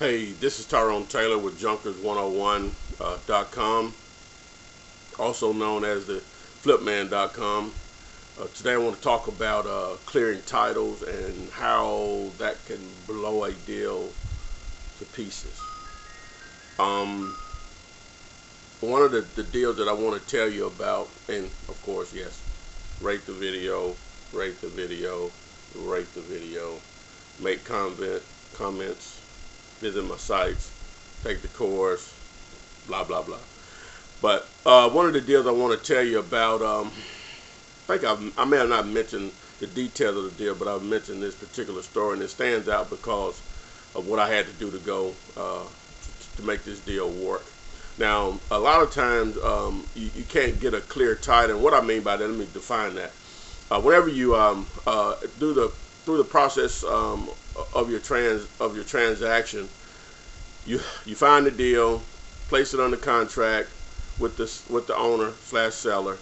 Hey, this is Tyrone Taylor with Junkers101.com, also known as the Flipman.com. Today I want to talk about clearing titles and how that can blow a deal to pieces. One of the deals that I want to tell you about, and of course, yes, rate the video, rate the video, rate the video, make comments, visit my sites, take the course, blah, blah, blah. But one of the deals I want to tell you about, I may have not mentioned the details of the deal, but I've mentioned this particular story, and it stands out because of what I had to do to go to make this deal work. Now, a lot of times you can't get a clear title, and what I mean by that, let me define that. Whenever you through the process of your transaction, you find the deal, place it under contract with the owner / seller.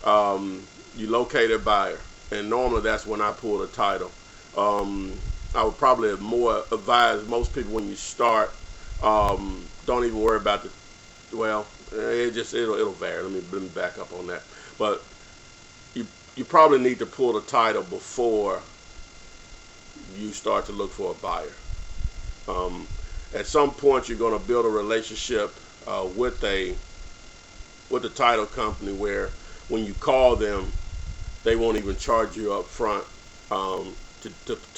You locate a buyer, and normally that's when I pull the title. I would probably more advise most people when you start, don't even worry about it'll vary. Let me back up on that. But you probably need to pull the title before you start to look for a buyer. At some point, you're going to build a relationship with the title company where when you call them, they won't even charge you up front to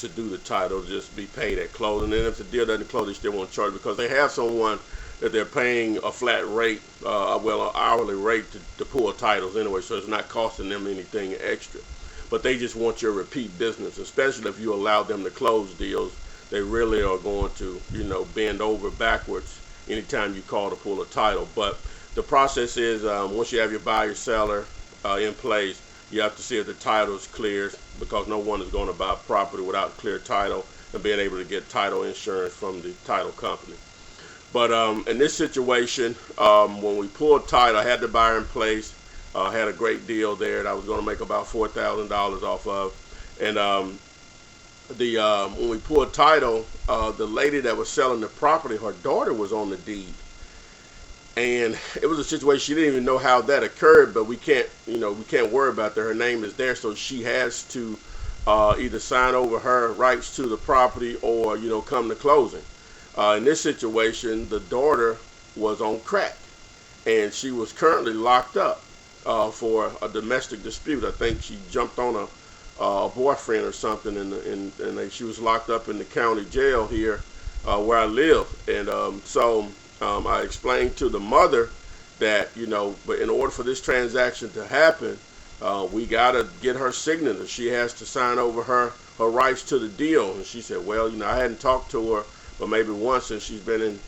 do the title. Just be paid at closing. And if the deal doesn't close, they still won't charge because they have someone that they're paying a flat rate, an hourly rate to pull titles anyway, so it's not costing them anything extra. But they just want your repeat business, especially if you allow them to close deals. They really are going to, bend over backwards anytime you call to pull a title. But the process is once you have your buyer seller in place, you have to see if the title is clear, because no one is going to buy property without clear title and being able to get title insurance from the title company. But in this situation, when we pulled title, I had the buyer in place. Had a great deal there that I was going to make about $4,000 off of. And when we pulled title, the lady that was selling the property, her daughter was on the deed. And it was a situation, she didn't even know how that occurred, but we can't worry about that. Her name is there, so she has to either sign over her rights to the property or, come to closing. In this situation, the daughter was on crack, and she was currently locked up for a domestic dispute. I think she jumped on a boyfriend or something, and she was locked up in the county jail here where I live. And so I explained to the mother that, but in order for this transaction to happen, we got to get her signature. She has to sign over her rights to the deal. And she said, well, I hadn't talked to her, but maybe once since she's been in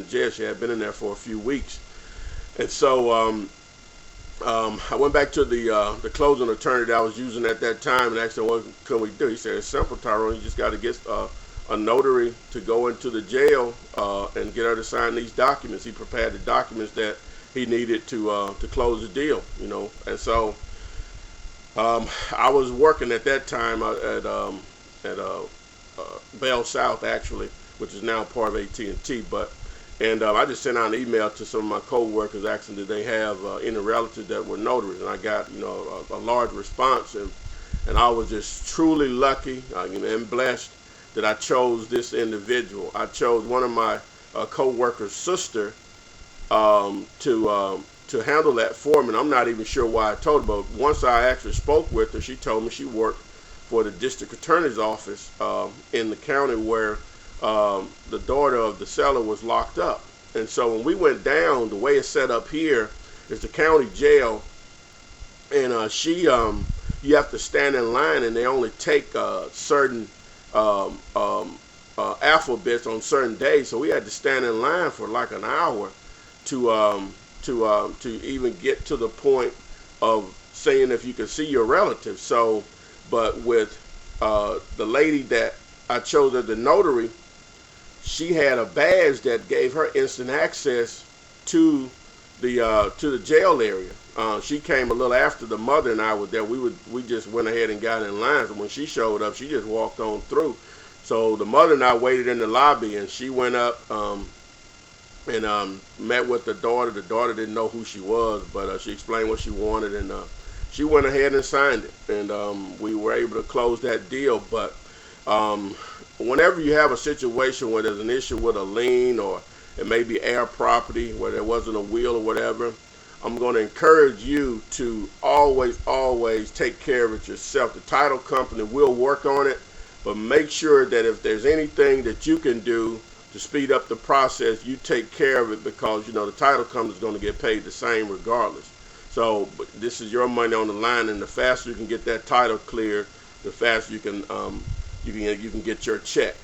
jail. She had been in there for a few weeks. And so I went back to the closing attorney that I was using at that time and asked him, what can we do? He said, it's simple, Tyrone. You just got to get a notary to go into the jail and get her to sign these documents. He prepared the documents that he needed to close the deal, And so I was working at that time at Bell South, actually, which is now part of AT&T. And I just sent out an email to some of my co-workers asking did they have any relatives that were notaries, and I got a large response, and I was just truly lucky and blessed that I chose this individual. I chose one of my co-workers' sister to handle that for me. And I'm not even sure why I told her, but once I actually spoke with her, she told me she worked for the district attorney's office in the county where the daughter of the seller was locked up. And so when we went down, the way it's set up here is the county jail, and you have to stand in line, and they only take certain alphabets on certain days. So we had to stand in line for like an hour to even get to the point of saying if you can see your relatives. So, but with the lady that I chose as the notary, she had a badge that gave her instant access to the jail area. She came a little after the mother and I were there. We just went ahead and got in line. So when she showed up, she just walked on through. So the mother and I waited in the lobby, and she went up and met with the daughter. The daughter didn't know who she was, but she explained what she wanted, and she went ahead and signed it, and we were able to close that deal. But whenever you have a situation where there's an issue with a lien, or it may be air property where there wasn't a will or whatever, I'm going to encourage you to always take care of it yourself. The title company will work on it, but make sure that if there's anything that you can do to speed up the process, you take care of it, because the title company is going to get paid the same regardless. So this is your money on the line, and the faster you can get that title cleared, the faster you can get your check.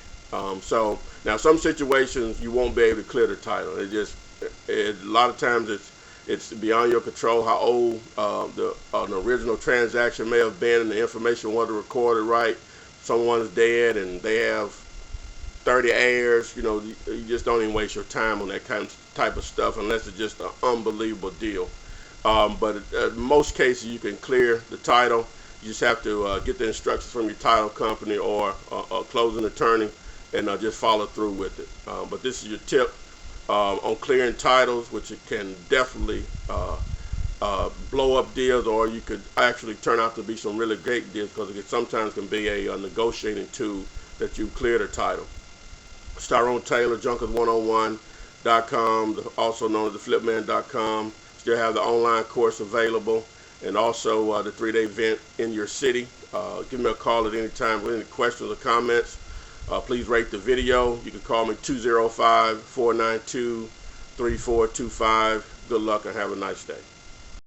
So now some situations you won't be able to clear the title. A lot of times it's beyond your control how old an original transaction may have been, and the information wasn't recorded right. Someone's dead and they have 30 heirs. You just don't even waste your time on that type of stuff unless it's just an unbelievable deal. But in most cases you can clear the title. You just have to get the instructions from your title company or a closing attorney, and just follow through with it. But this is your tip on clearing titles, which it can definitely blow up deals, or you could actually turn out to be some really great deals, because it sometimes can be a negotiating tool that you clear the title. Tyrone Taylor, Junkers101.com, also known as the Flipman.com. Still have the online course available, and also the 3-day event in your city. Give me a call at any time with any questions or comments. Please rate the video. You can call me 205-492-3425. Good luck and have a nice day.